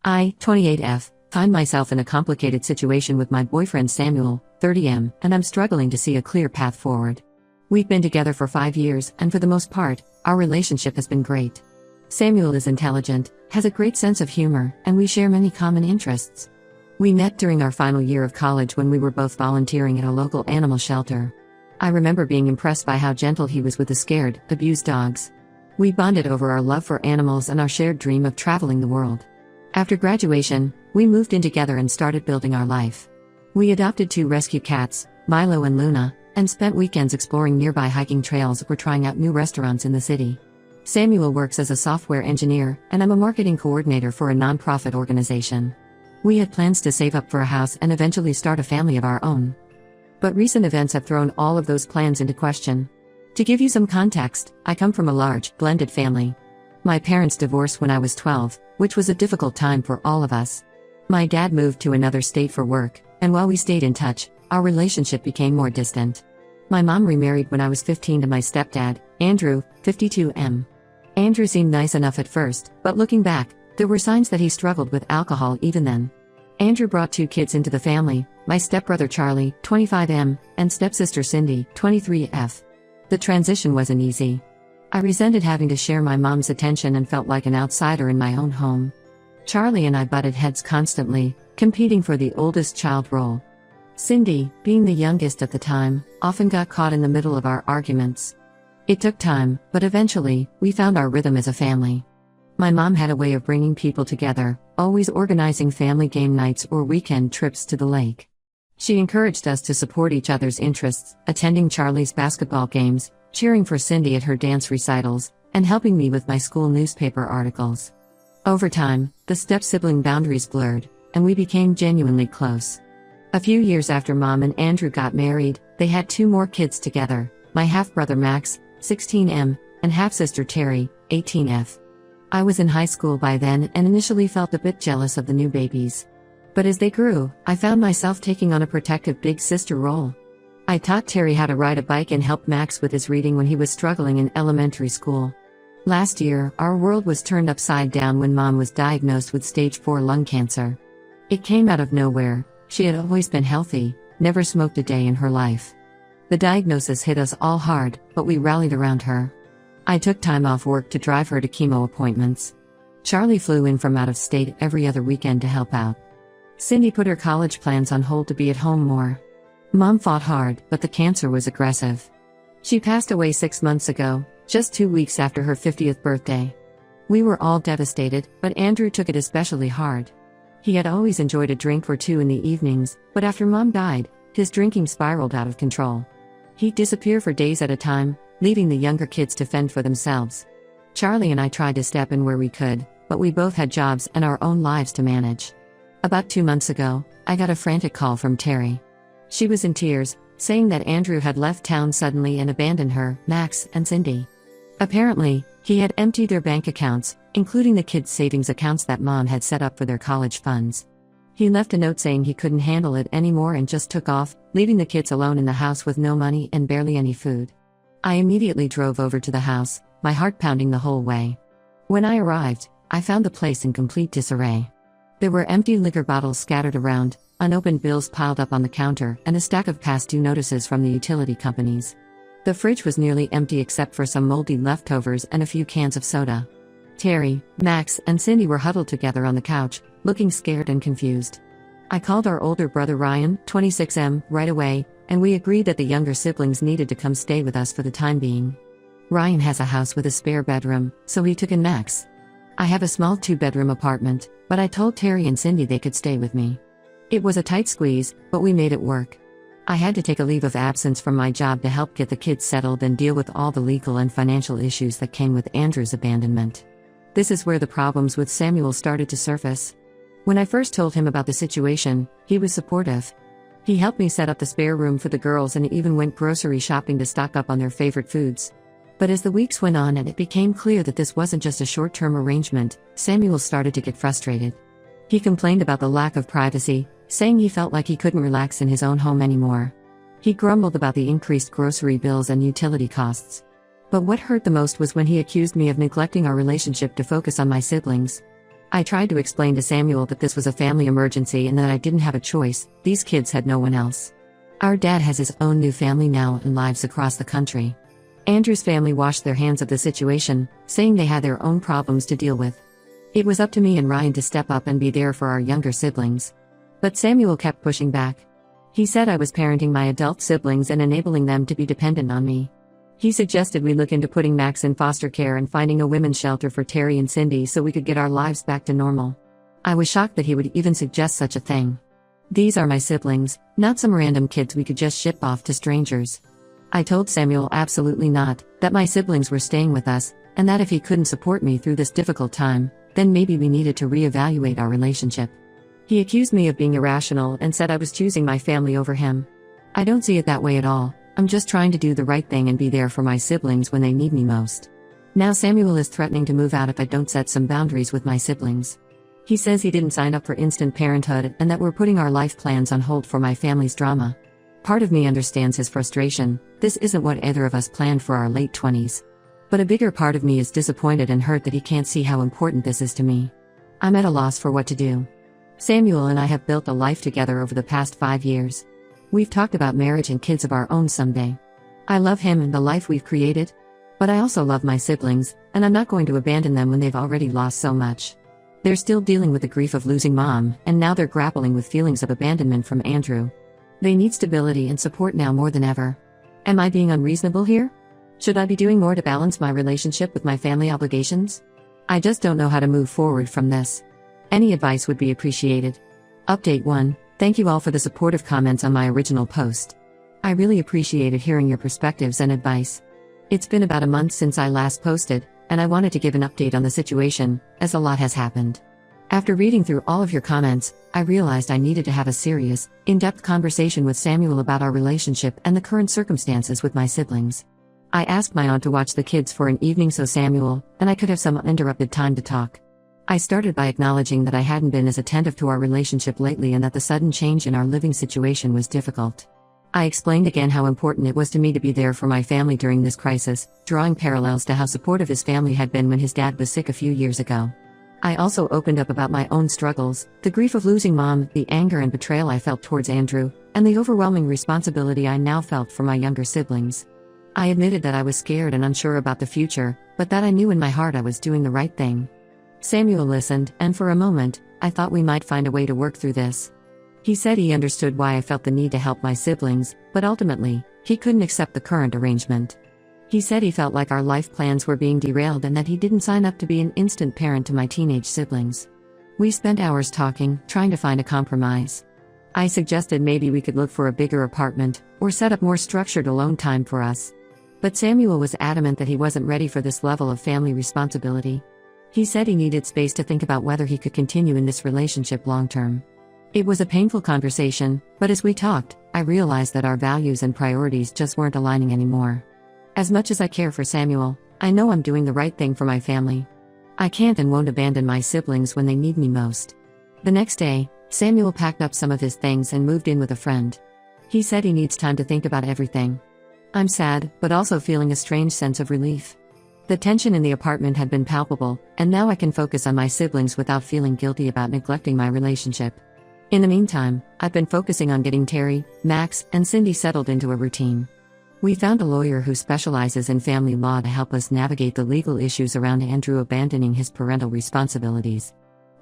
I, 28F, find myself in a complicated situation with my boyfriend Samuel, 30M, and I'm struggling to see a clear path forward. We've been together for 5 years, and for the most part, our relationship has been great. Samuel is intelligent, has a great sense of humor, and we share many common interests. We met during our final year of college when we were both volunteering at a local animal shelter. I remember being impressed by how gentle he was with the scared, abused dogs. We bonded over our love for animals and our shared dream of traveling the world. After graduation, we moved in together and started building our life. We adopted 2 rescue cats, Milo and Luna, and spent weekends exploring nearby hiking trails or trying out new restaurants in the city. Samuel works as a software engineer, and I'm a marketing coordinator for a nonprofit organization. We had plans to save up for a house and eventually start a family of our own. But recent events have thrown all of those plans into question. To give you some context, I come from a large, blended family. My parents divorced when I was 12, which was a difficult time for all of us. My dad moved to another state for work, and while we stayed in touch, our relationship became more distant. My mom remarried when I was 15 to my stepdad, Andrew, 52M. Andrew seemed nice enough at first, but looking back, there were signs that he struggled with alcohol even then. Andrew brought 2 kids into the family, my stepbrother Charlie, 25M, and stepsister Cindy, 23F. The transition wasn't easy. I resented having to share my mom's attention and felt like an outsider in my own home. Charlie and I butted heads constantly, competing for the oldest child role. Cindy, being the youngest at the time, often got caught in the middle of our arguments. It took time, but eventually, we found our rhythm as a family. My mom had a way of bringing people together, always organizing family game nights or weekend trips to the lake. She encouraged us to support each other's interests, attending Charlie's basketball games, cheering for Cindy at her dance recitals, and helping me with my school newspaper articles. Over time, the step-sibling boundaries blurred, and we became genuinely close. A few years after Mom and Andrew got married, they had 2 more kids together, my half-brother Max, 16M, and half-sister Terry, 18F. I was in high school by then and initially felt a bit jealous of the new babies. But as they grew, I found myself taking on a protective big sister role. I taught Terry how to ride a bike and helped Max with his reading when he was struggling in elementary school. Last year, our world was turned upside down when Mom was diagnosed with stage 4 lung cancer. It came out of nowhere. She had always been healthy, never smoked a day in her life. The diagnosis hit us all hard, but we rallied around her. I took time off work to drive her to chemo appointments. Charlie flew in from out of state every other weekend to help out. Cindy put her college plans on hold to be at home more. Mom fought hard, but the cancer was aggressive. She passed away 6 months ago, just 2 weeks after her 50th birthday. We were all devastated, but Andrew took it especially hard. He had always enjoyed a drink or 2 in the evenings, but after Mom died, his drinking spiraled out of control. He'd disappear for days at a time, leaving the younger kids to fend for themselves. Charlie and I tried to step in where we could, but we both had jobs and our own lives to manage. About 2 months ago, I got a frantic call from Terry. She was in tears, saying that Andrew had left town suddenly and abandoned her, Max, and Cindy. Apparently, he had emptied their bank accounts, including the kids' savings accounts that Mom had set up for their college funds. He left a note saying he couldn't handle it anymore and just took off, leaving the kids alone in the house with no money and barely any food. I immediately drove over to the house, my heart pounding the whole way. When I arrived, I found the place in complete disarray. There were empty liquor bottles scattered around, unopened bills piled up on the counter, and a stack of past due notices from the utility companies. The fridge was nearly empty except for some moldy leftovers and a few cans of soda. Terry, Max, and Cindy were huddled together on the couch, looking scared and confused. I called our older brother Ryan, 26M, right away, and we agreed that the younger siblings needed to come stay with us for the time being. Ryan has a house with a spare bedroom, so he took in Max. I have a small 2-bedroom apartment, but I told Terry and Cindy they could stay with me. It was a tight squeeze, but we made it work. I had to take a leave of absence from my job to help get the kids settled and deal with all the legal and financial issues that came with Andrew's abandonment. This is where the problems with Samuel started to surface. When I first told him about the situation, he was supportive. He helped me set up the spare room for the girls and even went grocery shopping to stock up on their favorite foods. But as the weeks went on and it became clear that this wasn't just a short-term arrangement, Samuel started to get frustrated. He complained about the lack of privacy, saying he felt like he couldn't relax in his own home anymore. He grumbled about the increased grocery bills and utility costs. But what hurt the most was when he accused me of neglecting our relationship to focus on my siblings. I tried to explain to Samuel that this was a family emergency and that I didn't have a choice, these kids had no one else. Our dad has his own new family now and lives across the country. Andrew's family washed their hands of the situation, saying they had their own problems to deal with. It was up to me and Ryan to step up and be there for our younger siblings. But Samuel kept pushing back. He said I was parenting my adult siblings and enabling them to be dependent on me. He suggested we look into putting Max in foster care and finding a women's shelter for Terry and Cindy so we could get our lives back to normal. I was shocked that he would even suggest such a thing. These are my siblings, not some random kids we could just ship off to strangers. I told Samuel absolutely not, that my siblings were staying with us, and that if he couldn't support me through this difficult time, then maybe we needed to reevaluate our relationship. He accused me of being irrational and said I was choosing my family over him. I don't see it that way at all. I'm just trying to do the right thing and be there for my siblings when they need me most. Now Samuel is threatening to move out if I don't set some boundaries with my siblings. He says he didn't sign up for instant parenthood and that we're putting our life plans on hold for my family's drama. Part of me understands his frustration. This isn't what either of us planned for our late 20s. But a bigger part of me is disappointed and hurt that he can't see how important this is to me. I'm at a loss for what to do. Samuel and I have built a life together over the past 5 years. We've talked about marriage and kids of our own someday. I love him and the life we've created. But I also love my siblings, and I'm not going to abandon them when they've already lost so much. They're still dealing with the grief of losing mom, and now they're grappling with feelings of abandonment from Andrew. They need stability and support now more than ever. Am I being unreasonable here? Should I be doing more to balance my relationship with my family obligations? I just don't know how to move forward from this. Any advice would be appreciated. Update 1. Thank you all for the supportive comments on my original post. I really appreciated hearing your perspectives and advice. It's been about a month since I last posted, and I wanted to give an update on the situation, as a lot has happened. After reading through all of your comments, I realized I needed to have a serious, in-depth conversation with Samuel about our relationship and the current circumstances with my siblings. I asked my aunt to watch the kids for an evening so Samuel and I could have some uninterrupted time to talk. I started by acknowledging that I hadn't been as attentive to our relationship lately and that the sudden change in our living situation was difficult. I explained again how important it was to me to be there for my family during this crisis, drawing parallels to how supportive his family had been when his dad was sick a few years ago. I also opened up about my own struggles, the grief of losing mom, the anger and betrayal I felt towards Andrew, and the overwhelming responsibility I now felt for my younger siblings. I admitted that I was scared and unsure about the future, but that I knew in my heart I was doing the right thing. Samuel listened, and for a moment, I thought we might find a way to work through this. He said he understood why I felt the need to help my siblings, but ultimately, he couldn't accept the current arrangement. He said he felt like our life plans were being derailed and that he didn't sign up to be an instant parent to my teenage siblings. We spent hours talking, trying to find a compromise. I suggested maybe we could look for a bigger apartment, or set up more structured alone time for us. But Samuel was adamant that he wasn't ready for this level of family responsibility. He said he needed space to think about whether he could continue in this relationship long term. It was a painful conversation, but as we talked, I realized that our values and priorities just weren't aligning anymore. As much as I care for Samuel, I know I'm doing the right thing for my family. I can't and won't abandon my siblings when they need me most. The next day, Samuel packed up some of his things and moved in with a friend. He said he needs time to think about everything. I'm sad, but also feeling a strange sense of relief. The tension in the apartment had been palpable, and now I can focus on my siblings without feeling guilty about neglecting my relationship. In the meantime, I've been focusing on getting Terry, Max, and Cindy settled into a routine. We found a lawyer who specializes in family law to help us navigate the legal issues around Andrew abandoning his parental responsibilities.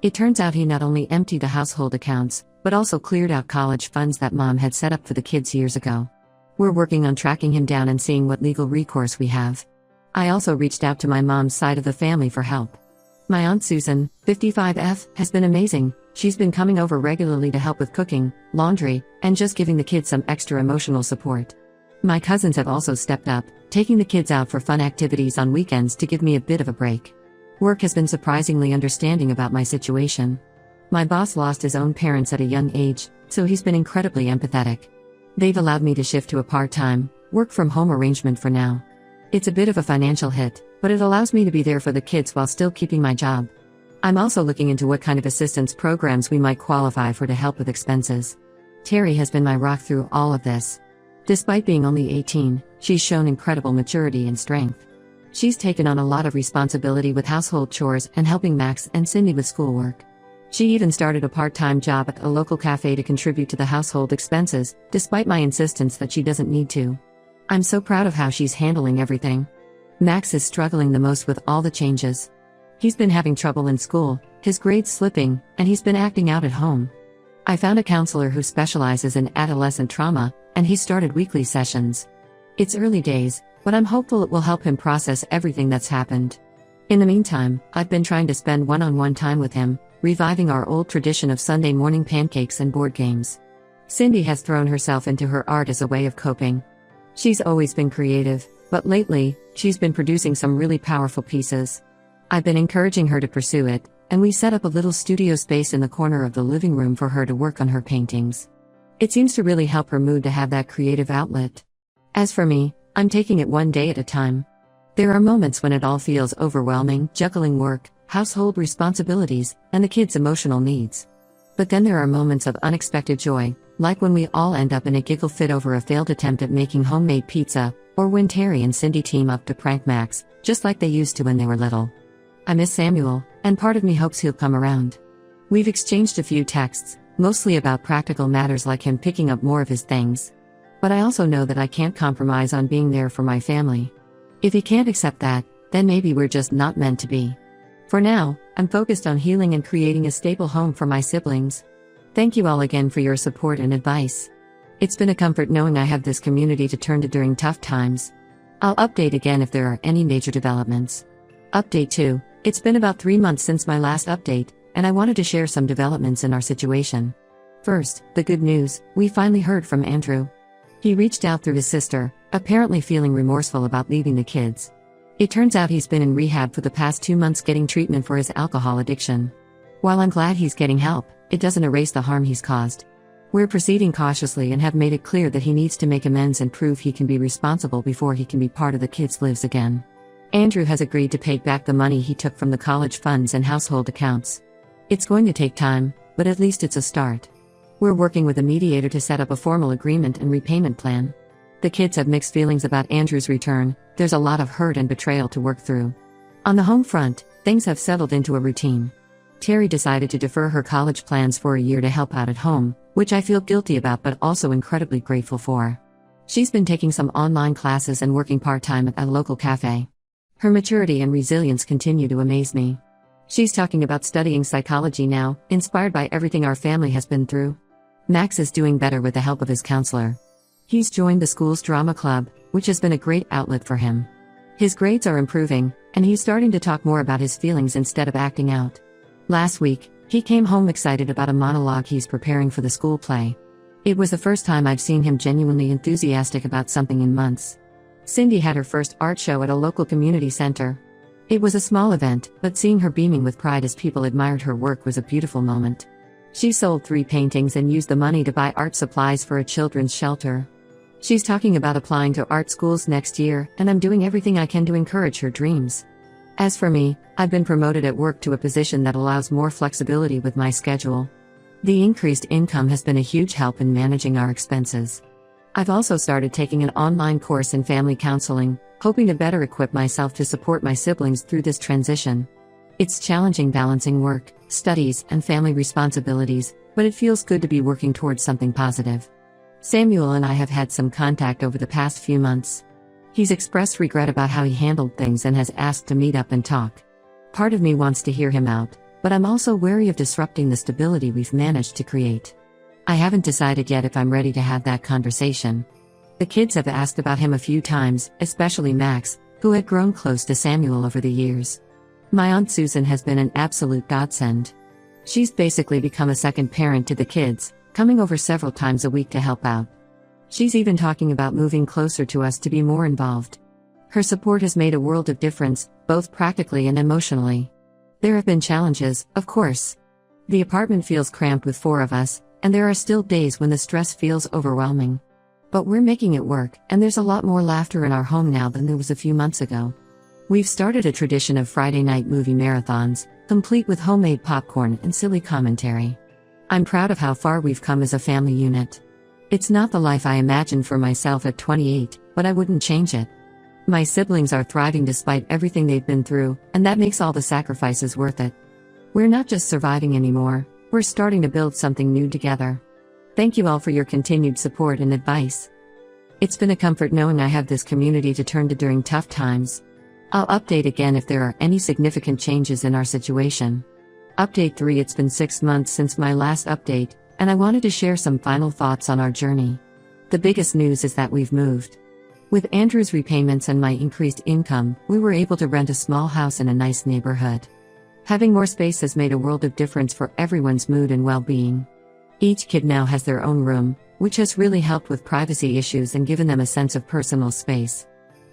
It turns out he not only emptied the household accounts, but also cleared out college funds that mom had set up for the kids years ago. We're working on tracking him down and seeing what legal recourse we have. I also reached out to my mom's side of the family for help. My Aunt Susan, 55F, has been amazing. She's been coming over regularly to help with cooking, laundry, and just giving the kids some extra emotional support. My cousins have also stepped up, taking the kids out for fun activities on weekends to give me a bit of a break. Work has been surprisingly understanding about my situation. My boss lost his own parents at a young age, so he's been incredibly empathetic. They've allowed me to shift to a part-time, work-from-home arrangement for now. It's a bit of a financial hit, but it allows me to be there for the kids while still keeping my job. I'm also looking into what kind of assistance programs we might qualify for to help with expenses. Terry has been my rock through all of this. Despite being only 18, she's shown incredible maturity and strength. She's taken on a lot of responsibility with household chores and helping Max and Cindy with schoolwork. She even started a part-time job at a local cafe to contribute to the household expenses, despite my insistence that she doesn't need to. I'm so proud of how she's handling everything. Max is struggling the most with all the changes. He's been having trouble in school, his grades slipping, and he's been acting out at home. I found a counselor who specializes in adolescent trauma, and he started weekly sessions. It's early days, but I'm hopeful it will help him process everything that's happened. In the meantime, I've been trying to spend one-on-one time with him, reviving our old tradition of Sunday morning pancakes and board games. Cindy has thrown herself into her art as a way of coping. She's always been creative, but lately, she's been producing some really powerful pieces. I've been encouraging her to pursue it, and we set up a little studio space in the corner of the living room for her to work on her paintings. It seems to really help her mood to have that creative outlet. As for me, I'm taking it one day at a time. There are moments when it all feels overwhelming, juggling work, household responsibilities, and the kids' emotional needs. But then there are moments of unexpected joy, like when we all end up in a giggle fit over a failed attempt at making homemade pizza, or when Terry and Cindy team up to prank Max, just like they used to when they were little. I miss Samuel, and part of me hopes he'll come around. We've exchanged a few texts, mostly about practical matters like him picking up more of his things. But I also know that I can't compromise on being there for my family. If he can't accept that, then maybe we're just not meant to be. For now, I'm focused on healing and creating a stable home for my siblings. Thank you all again for your support and advice. It's been a comfort knowing I have this community to turn to during tough times. I'll update again if there are any major developments. Update 2. It's been about 3 months since my last update, and I wanted to share some developments in our situation. First, the good news: we finally heard from Andrew. He reached out through his sister, apparently feeling remorseful about leaving the kids. It turns out he's been in rehab for the past 2 months getting treatment for his alcohol addiction. While I'm glad he's getting help, it doesn't erase the harm he's caused. We're proceeding cautiously and have made it clear that he needs to make amends and prove he can be responsible before he can be part of the kids' lives again. Andrew has agreed to pay back the money he took from the college funds and household accounts. It's going to take time, but at least it's a start. We're working with a mediator to set up a formal agreement and repayment plan. The kids have mixed feelings about Andrew's return. There's a lot of hurt and betrayal to work through. On the home front, things have settled into a routine. Terry decided to defer her college plans for a year to help out at home, which I feel guilty about but also incredibly grateful for. She's been taking some online classes and working part-time at a local cafe. Her maturity and resilience continue to amaze me. She's talking about studying psychology now, inspired by everything our family has been through. Max is doing better with the help of his counselor. He's joined the school's drama club, which has been a great outlet for him. His grades are improving, and he's starting to talk more about his feelings instead of acting out. Last week, he came home excited about a monologue he's preparing for the school play. It was the first time I've seen him genuinely enthusiastic about something in months. Cindy had her first art show at a local community center. It was a small event, but seeing her beaming with pride as people admired her work was a beautiful moment. She sold 3 paintings and used the money to buy art supplies for a children's shelter. She's talking about applying to art schools next year, and I'm doing everything I can to encourage her dreams. As for me, I've been promoted at work to a position that allows more flexibility with my schedule. The increased income has been a huge help in managing our expenses. I've also started taking an online course in family counseling, hoping to better equip myself to support my siblings through this transition. It's challenging balancing work, studies, and family responsibilities, but it feels good to be working towards something positive. Samuel and I have had some contact over the past few months. He's expressed regret about how he handled things and has asked to meet up and talk. Part of me wants to hear him out, but I'm also wary of disrupting the stability we've managed to create. I haven't decided yet if I'm ready to have that conversation. The kids have asked about him a few times, especially Max, who had grown close to Samuel over the years. My Aunt Susan has been an absolute godsend. She's basically become a second parent to the kids, coming over several times a week to help out. She's even talking about moving closer to us to be more involved. Her support has made a world of difference, both practically and emotionally. There have been challenges, of course. The apartment feels cramped with 4 of us, and there are still days when the stress feels overwhelming. But we're making it work, and there's a lot more laughter in our home now than there was a few months ago. We've started a tradition of Friday night movie marathons, complete with homemade popcorn and silly commentary. I'm proud of how far we've come as a family unit. It's not the life I imagined for myself at 28, but I wouldn't change it. My siblings are thriving despite everything they've been through, and that makes all the sacrifices worth it. We're not just surviving anymore, we're starting to build something new together. Thank you all for your continued support and advice. It's been a comfort knowing I have this community to turn to during tough times. I'll update again if there are any significant changes in our situation. Update 3. It's been 6 months since my last update, and I wanted to share some final thoughts on our journey. The biggest news is that we've moved. With Andrew's repayments and my increased income, we were able to rent a small house in a nice neighborhood. Having more space has made a world of difference for everyone's mood and well-being. Each kid now has their own room, which has really helped with privacy issues and given them a sense of personal space.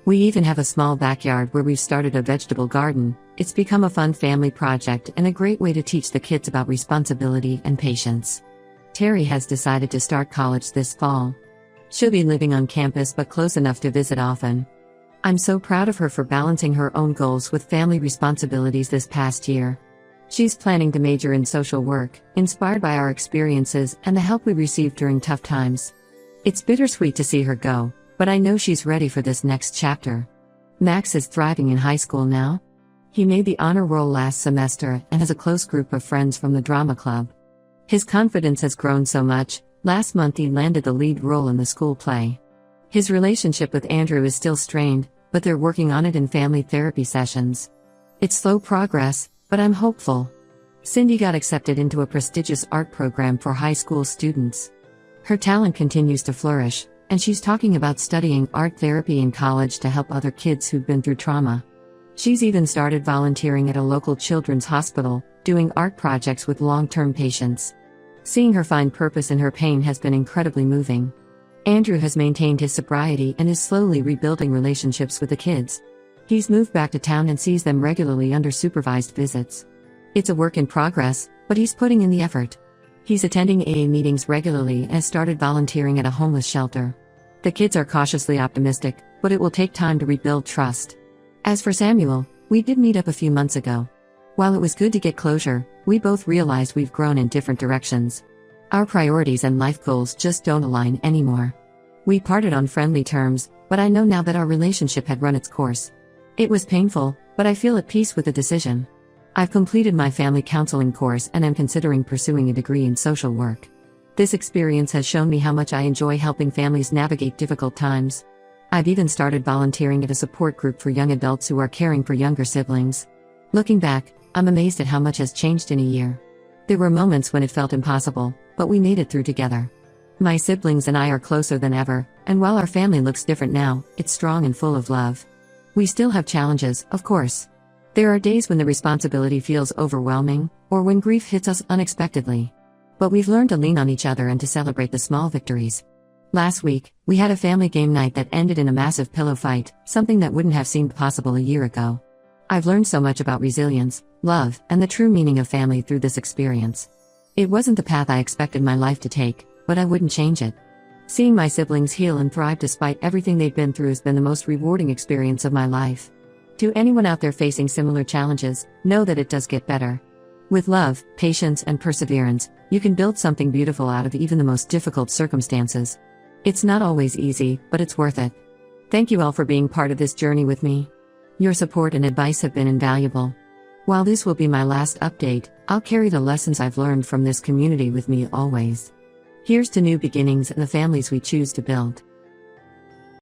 We even have a small backyard where we've started a vegetable garden. It's become a fun family project and a great way to teach the kids about responsibility and patience. Terry has decided to start college this fall. She'll be living on campus but close enough to visit often. I'm so proud of her for balancing her own goals with family responsibilities this past year. She's planning to major in social work, inspired by our experiences and the help we received during tough times. It's bittersweet to see her go, but I know she's ready for this next chapter. Max is thriving in high school now. He made the honor roll last semester and has a close group of friends from the drama club. His confidence has grown so much. Last month he landed the lead role in the school play. His relationship with Andrew is still strained, but they're working on it in family therapy sessions. It's slow progress, but I'm hopeful. Cindy got accepted into a prestigious art program for high school students. Her talent continues to flourish, and she's talking about studying art therapy in college to help other kids who've been through trauma. She's even started volunteering at a local children's hospital, doing art projects with long-term patients. Seeing her find purpose in her pain has been incredibly moving. Andrew has maintained his sobriety and is slowly rebuilding relationships with the kids. He's moved back to town and sees them regularly under supervised visits. It's a work in progress, but he's putting in the effort. He's attending AA meetings regularly and has started volunteering at a homeless shelter. The kids are cautiously optimistic, but it will take time to rebuild trust. As for Samuel, we did meet up a few months ago. While it was good to get closure, we both realized we've grown in different directions. Our priorities and life goals just don't align anymore. We parted on friendly terms, but I know now that our relationship had run its course. It was painful, but I feel at peace with the decision. I've completed my family counseling course and am considering pursuing a degree in social work. This experience has shown me how much I enjoy helping families navigate difficult times. I've even started volunteering at a support group for young adults who are caring for younger siblings. Looking back, I'm amazed at how much has changed in a year. There were moments when it felt impossible, but we made it through together. My siblings and I are closer than ever, and while our family looks different now, it's strong and full of love. We still have challenges, of course. There are days when the responsibility feels overwhelming, or when grief hits us unexpectedly. But we've learned to lean on each other and to celebrate the small victories. Last week, we had a family game night that ended in a massive pillow fight, something that wouldn't have seemed possible a year ago. I've learned so much about resilience, love, and the true meaning of family through this experience. It wasn't the path I expected my life to take, but I wouldn't change it. Seeing my siblings heal and thrive despite everything they've been through has been the most rewarding experience of my life. To anyone out there facing similar challenges, know that it does get better. With love, patience, and perseverance, you can build something beautiful out of even the most difficult circumstances. It's not always easy, but it's worth it. Thank you all for being part of this journey with me. Your support and advice have been invaluable. While this will be my last update, I'll carry the lessons I've learned from this community with me always. Here's to new beginnings and the families we choose to build.